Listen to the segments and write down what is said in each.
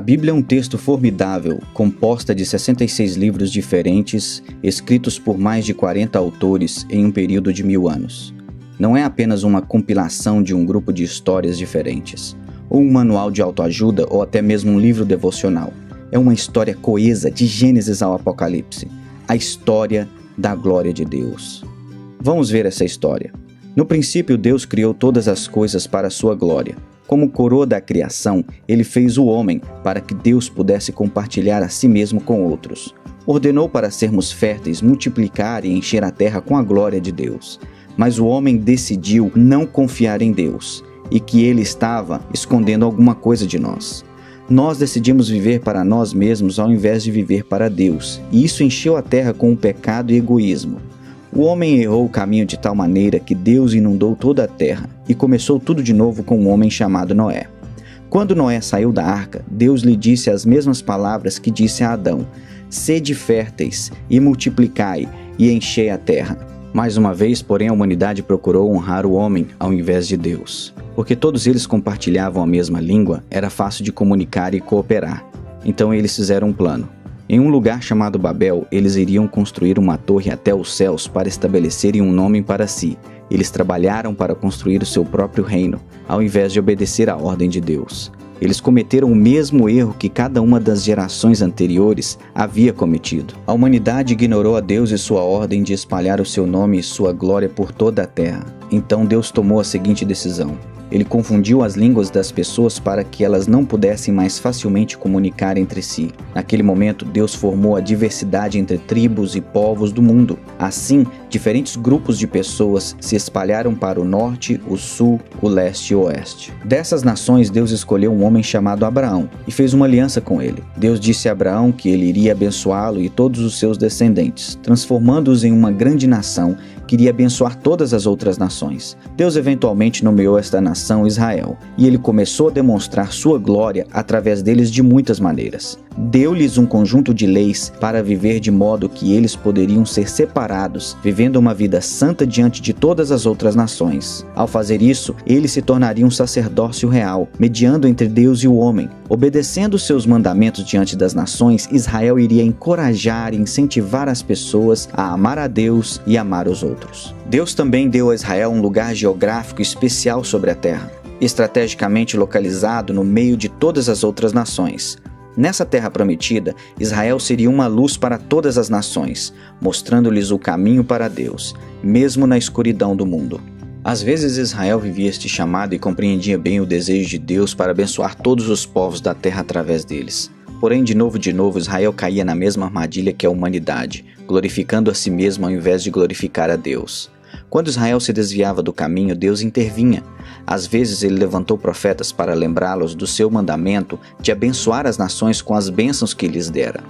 Bíblia é um texto formidável, composta de 66 livros diferentes, escritos por mais de 40 autores em um período de 1000 anos. Não é apenas uma compilação de um grupo de histórias diferentes, ou um manual de autoajuda, ou até mesmo um livro devocional. É uma história coesa de Gênesis ao Apocalipse, a história da glória de Deus. Vamos ver essa história. No princípio, Deus criou todas as coisas para a sua glória. Como coroa da criação, ele fez o homem para que Deus pudesse compartilhar a si mesmo com outros. Ordenou para sermos férteis, multiplicar e encher a terra com a glória de Deus. Mas o homem decidiu não confiar em Deus e que ele estava escondendo alguma coisa de nós. Nós decidimos viver para nós mesmos ao invés de viver para Deus, e isso encheu a terra com o pecado e egoísmo. O homem errou o caminho de tal maneira que Deus inundou toda a terra e começou tudo de novo com um homem chamado Noé. Quando Noé saiu da arca, Deus lhe disse as mesmas palavras que disse a Adão: sede férteis e multiplicai e enchei a terra. Mais uma vez, porém, a humanidade procurou honrar o homem ao invés de Deus. Porque todos eles compartilhavam a mesma língua, era fácil de comunicar e cooperar. Então eles fizeram um plano. Em um lugar chamado Babel, eles iriam construir uma torre até os céus para estabelecerem um nome para si. Eles trabalharam para construir o seu próprio reino, ao invés de obedecer à ordem de Deus. Eles cometeram o mesmo erro que cada uma das gerações anteriores havia cometido. A humanidade ignorou a Deus e sua ordem de espalhar o seu nome e sua glória por toda a terra. Então Deus tomou a seguinte decisão. Ele confundiu as línguas das pessoas para que elas não pudessem mais facilmente comunicar entre si. Naquele momento, Deus formou a diversidade entre tribos e povos do mundo. Assim, diferentes grupos de pessoas se espalharam para o norte, o sul, o leste e o oeste. Dessas nações, Deus escolheu um homem chamado Abraão e fez uma aliança com ele. Deus disse a Abraão que ele iria abençoá-lo e todos os seus descendentes, transformando-os em uma grande nação que iria abençoar todas as outras nações. Deus eventualmente nomeou esta nação Israel, e ele começou a demonstrar sua glória através deles de muitas maneiras. Deu-lhes um conjunto de leis para viver de modo que eles poderiam ser separados, vivendo uma vida santa diante de todas as outras nações. Ao fazer isso, eles se tornariam um sacerdócio real, mediando entre Deus e o homem. Obedecendo seus mandamentos diante das nações, Israel iria encorajar e incentivar as pessoas a amar a Deus e amar os outros. Deus também deu a Israel um lugar geográfico especial sobre a terra, estrategicamente localizado no meio de todas as outras nações. Nessa terra prometida, Israel seria uma luz para todas as nações, mostrando-lhes o caminho para Deus, mesmo na escuridão do mundo. Às vezes Israel vivia este chamado e compreendia bem o desejo de Deus para abençoar todos os povos da terra através deles. Porém, de novo, Israel caía na mesma armadilha que a humanidade, glorificando a si mesmo ao invés de glorificar a Deus. Quando Israel se desviava do caminho, Deus intervinha. Às vezes ele levantou profetas para lembrá-los do seu mandamento de abençoar as nações com as bênçãos que lhes dera.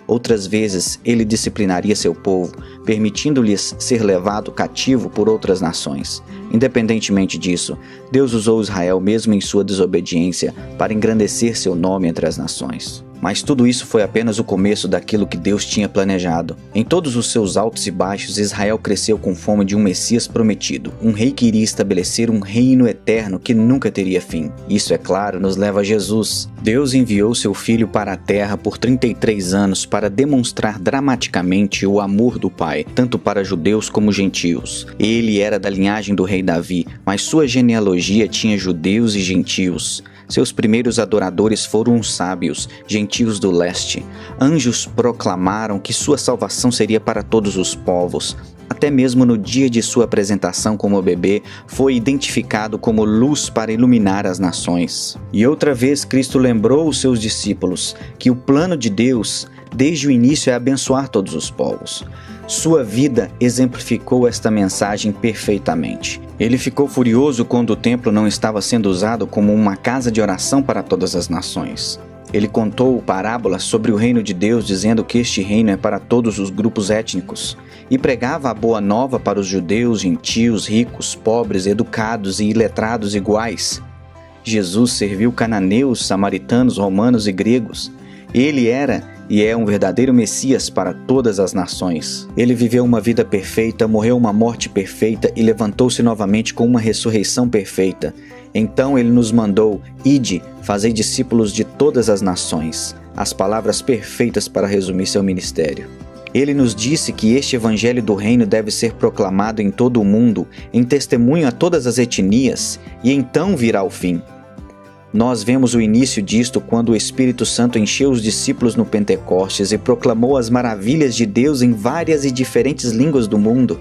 Outras vezes ele disciplinaria seu povo, permitindo-lhes ser levado cativo por outras nações. Independentemente disso, Deus usou Israel mesmo em sua desobediência para engrandecer seu nome entre as nações. Mas tudo isso foi apenas o começo daquilo que Deus tinha planejado. Em todos os seus altos e baixos, Israel cresceu com fome de um Messias prometido, um rei que iria estabelecer um reino eterno que nunca teria fim. Isso, é claro, nos leva a Jesus. Deus enviou seu Filho para a terra por 33 anos para demonstrar dramaticamente o amor do Pai, tanto para judeus como gentios. Ele era da linhagem do rei Davi, mas sua genealogia tinha judeus e gentios. Seus primeiros adoradores foram os sábios, gentios do leste. Anjos proclamaram que sua salvação seria para todos os povos. Até mesmo no dia de sua apresentação como bebê, foi identificado como luz para iluminar as nações. E outra vez Cristo lembrou os seus discípulos que o plano de Deus, desde o início, é abençoar todos os povos. Sua vida exemplificou esta mensagem perfeitamente. Ele ficou furioso quando o templo não estava sendo usado como uma casa de oração para todas as nações. Ele contou parábolas sobre o reino de Deus, dizendo que este reino é para todos os grupos étnicos, e pregava a boa nova para os judeus, gentios, ricos, pobres, educados e iletrados iguais. Jesus serviu cananeus, samaritanos, romanos e gregos. Ele era e é um verdadeiro Messias para todas as nações. Ele viveu uma vida perfeita, morreu uma morte perfeita e levantou-se novamente com uma ressurreição perfeita. Então ele nos mandou: ide, fazei discípulos de todas as nações. As palavras perfeitas para resumir seu ministério. Ele nos disse que este evangelho do reino deve ser proclamado em todo o mundo, em testemunho a todas as etnias, e então virá o fim. Nós vemos o início disto quando o Espírito Santo encheu os discípulos no Pentecostes e proclamou as maravilhas de Deus em várias e diferentes línguas do mundo.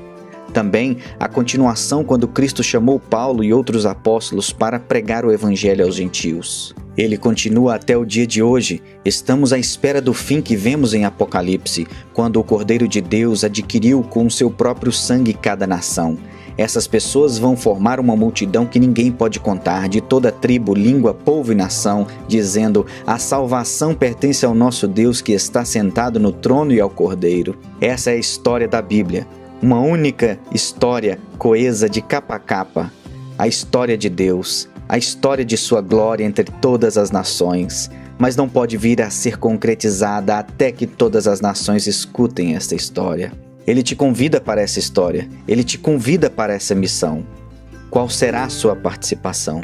Também a continuação quando Cristo chamou Paulo e outros apóstolos para pregar o evangelho aos gentios. Ele continua até o dia de hoje. Estamos à espera do fim que vemos em Apocalipse, quando o Cordeiro de Deus adquiriu com o seu próprio sangue cada nação. Essas pessoas vão formar uma multidão que ninguém pode contar, de toda tribo, língua, povo e nação, dizendo: a salvação pertence ao nosso Deus que está sentado no trono e ao Cordeiro. Essa é a história da Bíblia. Uma única história coesa de capa a capa. A história de Deus, a história de sua glória entre todas as nações. Mas não pode vir a ser concretizada até que todas as nações escutem esta história. Ele te convida para essa história. Ele te convida para essa missão. Qual será a sua participação?